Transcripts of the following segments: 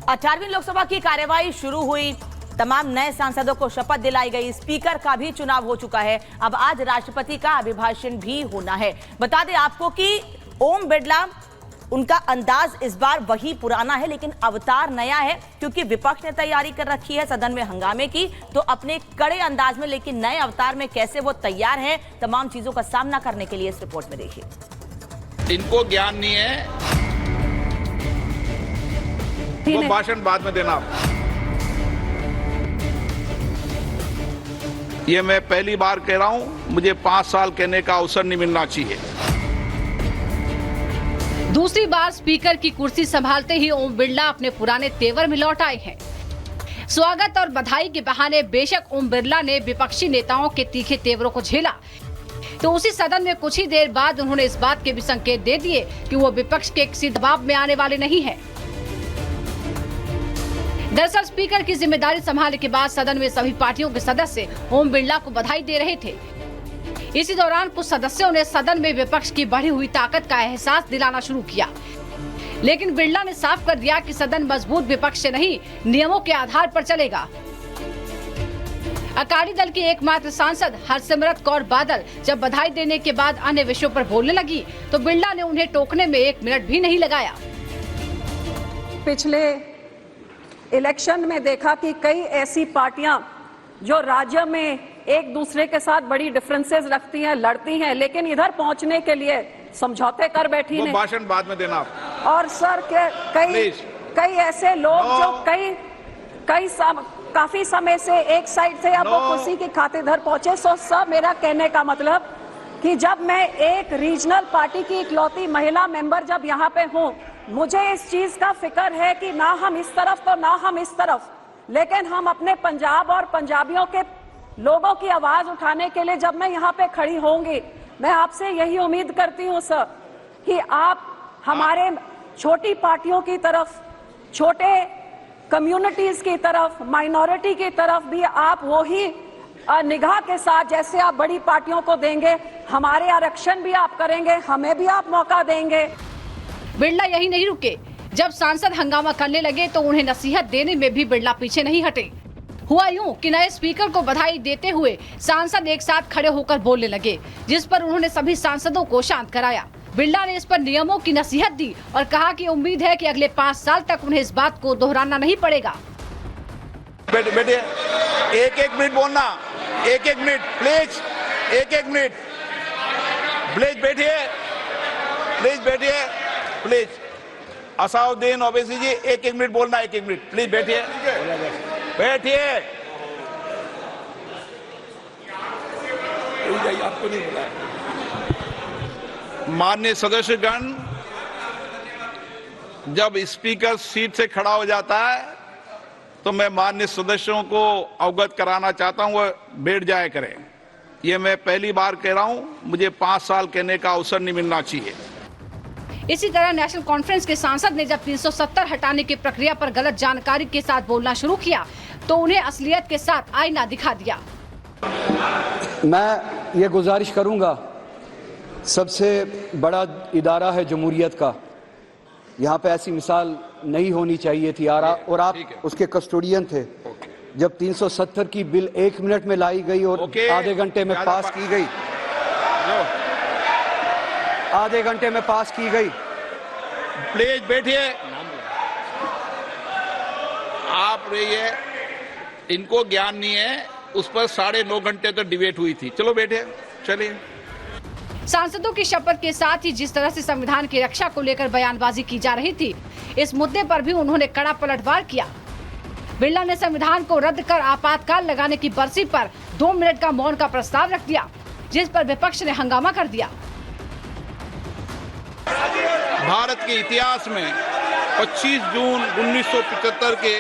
18वीं लोकसभा की कार्यवाही शुरू हुई। तमाम नए सांसदों को शपथ दिलाई गई। स्पीकर का भी चुनाव हो चुका है। अब आज राष्ट्रपति का अभिभाषण भी होना है। बता दें आपको कि ओम बिरला, उनका अंदाज इस बार वही पुराना है, लेकिन अवतार नया है, क्योंकि विपक्ष ने तैयारी कर रखी है सदन में हंगामे की। तो अपने कड़े अंदाज में, लेकिन नए अवतार में कैसे वो तैयार है तमाम चीजों का सामना करने के लिए, इस रिपोर्ट में देखिए। इनको ज्ञान नहीं है, वो भाषण बाद में देना। ये मैं पहली बार कह रहा हूं, मुझे 5 साल कहने का अवसर नहीं मिलना चाहिए। दूसरी बार स्पीकर की कुर्सी संभालते ही ओम बिरला अपने पुराने तेवर में लौट आए हैं। स्वागत और बधाई के बहाने बेशक ओम बिरला ने विपक्षी नेताओं के तीखे तेवरों को झेला, तो उसी सदन में कुछ ही देर बाद उन्होंने इस बात के भी संकेत दे दिए कि वो विपक्ष के किसी दबाव में आने वाले नहीं हैं। दरअसल स्पीकर की जिम्मेदारी संभालने के बाद सदन में सभी पार्टियों के सदस्य ओम बिरला को बधाई दे रहे थे। इसी दौरान कुछ सदस्यों ने सदन में विपक्ष की बढ़ी हुई ताकत का एहसास दिलाना शुरू किया, लेकिन बिरला ने साफ कर दिया कि सदन मजबूत विपक्ष से नहीं, नियमों के आधार पर चलेगा। अकाली दल की एकमात्र सांसद हरसिमरत कौर बादल जब बधाई देने के बाद अन्य विषयों पर बोलने लगी, तो बिरला ने उन्हें टोकने में 1 मिनट भी नहीं लगाया। पिछले इलेक्शन में देखा कि कई ऐसी पार्टियां जो राज्य में एक दूसरे के साथ बड़ी डिफरेंसेस रखती हैं, लड़ती हैं, लेकिन इधर पहुंचने के लिए समझौते कर बैठी हैं। भाषण बाद में देना। और सर के कई ऐसे लोग जो काफी समय से एक साइड से अब वो कुर्सी की खातिर इधर पहुंचे। सो सर, मेरा कहने का मतलब कि जब मैं एक रीजनल पार्टी की इकलौती महिला मेंबर जब यहाँ पे हूँ, मुझे इस चीज का फिक्र है कि ना हम इस तरफ तो ना हम इस तरफ, लेकिन हम अपने पंजाब और पंजाबियों के लोगों की आवाज उठाने के लिए जब मैं यहाँ पे खड़ी होंगी, मैं आपसे यही उम्मीद करती हूँ सर कि आप हमारे छोटी पार्टियों की तरफ, छोटे कम्युनिटीज की तरफ, माइनॉरिटी की तरफ भी आप वो ही निगाह के साथ जैसे आप बड़ी पार्टियों को देंगे, हमारे आरक्षण भी आप करेंगे, हमें भी आप मौका देंगे। बिरला यही नहीं रुके। जब सांसद हंगामा करने लगे तो उन्हें नसीहत देने में भी बिरला पीछे नहीं हटे। हुआ यूं कि नए स्पीकर को बधाई देते हुए सांसद एक साथ खड़े होकर बोलने लगे, जिस पर उन्होंने सभी सांसदों को शांत कराया। बिरला ने इस पर नियमों की नसीहत दी और कहा कि उम्मीद है कि अगले 5 साल तक उन्हें इस बात को दोहराना नहीं पड़ेगा। बेटे 1-1 मिनट बोलना, 1-1 मिनट प्लीज, 1-1 मिनट प्लीज बैठिए, प्लीज बैठिए, प्लीज। असाउद्दीन ओवैसी जी 1-1 मिनट बोलना, 1-1 मिनट प्लीज बैठिए, बैठिए। आपको नहीं बुलाया। माननीय सदस्यगण, जब स्पीकर सीट से खड़ा हो जाता है तो मैं माननीय सदस्यों को अवगत कराना चाहता हूं, वो बैठ जाया करें। ये मैं पहली बार कह रहा हूं, मुझे 5 साल कहने का अवसर नहीं मिलना चाहिए। इसी तरह नेशनल कॉन्फ्रेंस के सांसद ने जब 370 हटाने की प्रक्रिया पर गलत जानकारी के साथ बोलना शुरू किया, तो उन्हें असलियत के साथ आईना दिखा दिया। मैं ये गुजारिश करूंगा, सबसे बड़ा इदारा है जमहूरियत का, यहाँ पे ऐसी मिसाल नहीं होनी चाहिए थी और आप उसके कस्टोडियन थे। जब 370 की बिल 1 मिनट में लाई गई और आधे घंटे में पास की गई, आधे घंटे में पास की गई। प्लीज बैठिए, आप रहिए। इनको ज्ञान नहीं है, उस पर 9.5 घंटे तो डिबेट हुई थी। चलो बैठे, चलिए। सांसदों की शपथ के साथ ही जिस तरह से संविधान की रक्षा को लेकर बयानबाजी की जा रही थी, इस मुद्दे पर भी उन्होंने कड़ा पलटवार किया। बिरला ने संविधान को रद्द कर आपातकाल लगाने की बरसी पर 2 मिनट का मौन का प्रस्ताव रख दिया, जिस पर विपक्ष ने हंगामा कर दिया। भारत के इतिहास में 25 जून 1975 के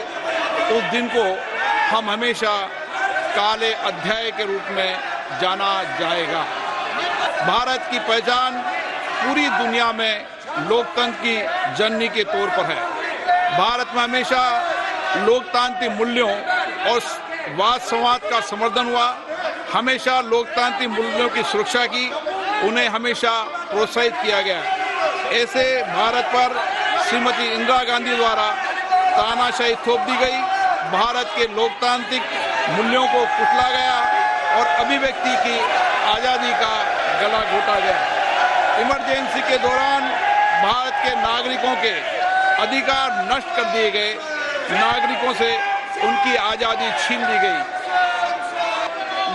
उस दिन को हम हमेशा काले अध्याय के रूप में जाना जाएगा। भारत की पहचान पूरी दुनिया में लोकतंत्र की जननी के तौर पर है। भारत में हमेशा लोकतांत्रिक मूल्यों और वाद संवाद का समर्थन हुआ, हमेशा लोकतांत्रिक मूल्यों की सुरक्षा की, उन्हें हमेशा प्रोत्साहित किया गया। ऐसे भारत पर श्रीमती इंदिरा गांधी द्वारा तानाशाही थोप दी गई, भारत के लोकतांत्रिक मूल्यों को कुचला गया और अभिव्यक्ति की आजादी का गला घोटा गया। इमरजेंसी के दौरान भारत के नागरिकों के अधिकार नष्ट कर दिए गए, नागरिकों से उनकी आजादी छीन ली गई।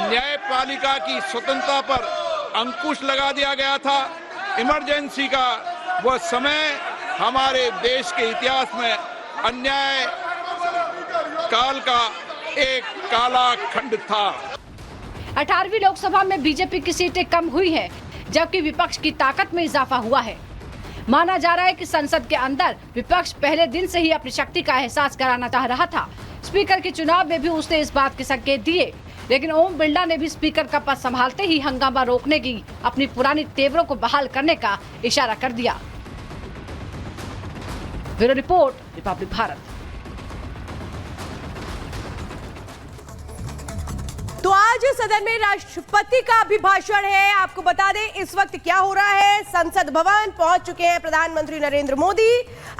न्यायपालिका की स्वतंत्रता पर अंकुश लगा दिया गया था। इमरजेंसी का वह समय हमारे देश के इतिहास में अन्याय काल का एक काला खंड था। 18वीं लोकसभा में बीजेपी की सीटें कम हुई है, जबकि विपक्ष की ताकत में इजाफा हुआ है। माना जा रहा है कि संसद के अंदर विपक्ष पहले दिन से ही अपनी शक्ति का एहसास कराना चाह रहा था। स्पीकर के चुनाव में भी उसने इस बात के संकेत दिए, लेकिन ओम बिरला ने भी स्पीकर का पद संभालते ही हंगामा रोकने की अपनी पुरानी तेवरों को बहाल करने का इशारा कर दिया। Bureau report, Republic Bharat. तो आज सदन में राष्ट्रपति का अभिभाषण है। आपको बता दें इस वक्त क्या हो रहा है। संसद भवन पहुंच चुके हैं प्रधानमंत्री नरेंद्र मोदी।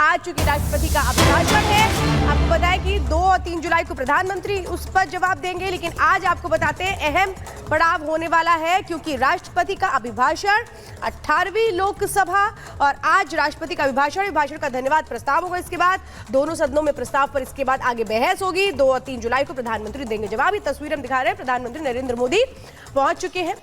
आज चूंकि राष्ट्रपति का अभिभाषण है, आपको बताएं कि 2 और 3 जुलाई को प्रधानमंत्री उस पर जवाब देंगे, लेकिन आज आपको बताते हैं अहम पड़ाव होने वाला है, क्योंकि राष्ट्रपति का अभिभाषण 18वीं लोकसभा और आज राष्ट्रपति का अभिभाषण का धन्यवाद प्रस्ताव होगा। इसके बाद दोनों सदनों में प्रस्ताव पर इसके बाद आगे बहस होगी। 2 और 3 जुलाई को प्रधानमंत्री देंगे जवाब। ये तस्वीर हम दिखा रहे हैं, प्रधानमंत्री नरेंद्र मोदी पहुंच चुके हैं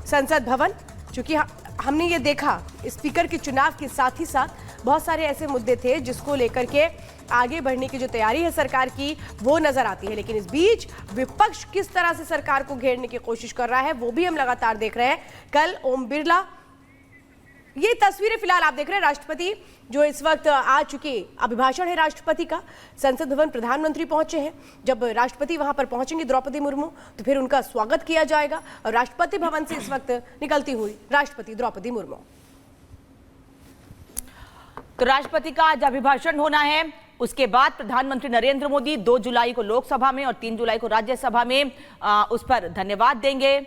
संसद भवन। चूंकि हमने ये देखा स्पीकर के चुनाव के साथ ही साथ बहुत सारे ऐसे मुद्दे थे जिसको लेकर के आगे बढ़ने की जो तैयारी है सरकार की वो नजर आती है, लेकिन इस बीच विपक्ष किस तरह से सरकार को घेरने की कोशिश कर रहा है वो भी हम लगातार देख रहे हैं। कल ओम बिरला, ये तस्वीरें फिलहाल आप देख रहे हैं राष्ट्रपति जो इस वक्त आ चुके, अभिभाषण है राष्ट्रपति का। संसद भवन प्रधानमंत्री पहुंचे हैं। जब राष्ट्रपति वहां पर पहुंचेंगे द्रौपदी मुर्मू, तो फिर उनका स्वागत किया जाएगा और राष्ट्रपति भवन से इस वक्त निकलती हुई राष्ट्रपति द्रौपदी मुर्मू। तो राष्ट्रपति का आज अभिभाषण होना है। उसके बाद प्रधानमंत्री नरेंद्र मोदी 2 जुलाई को लोकसभा में और 3 जुलाई को राज्यसभा में उस पर धन्यवाद देंगे।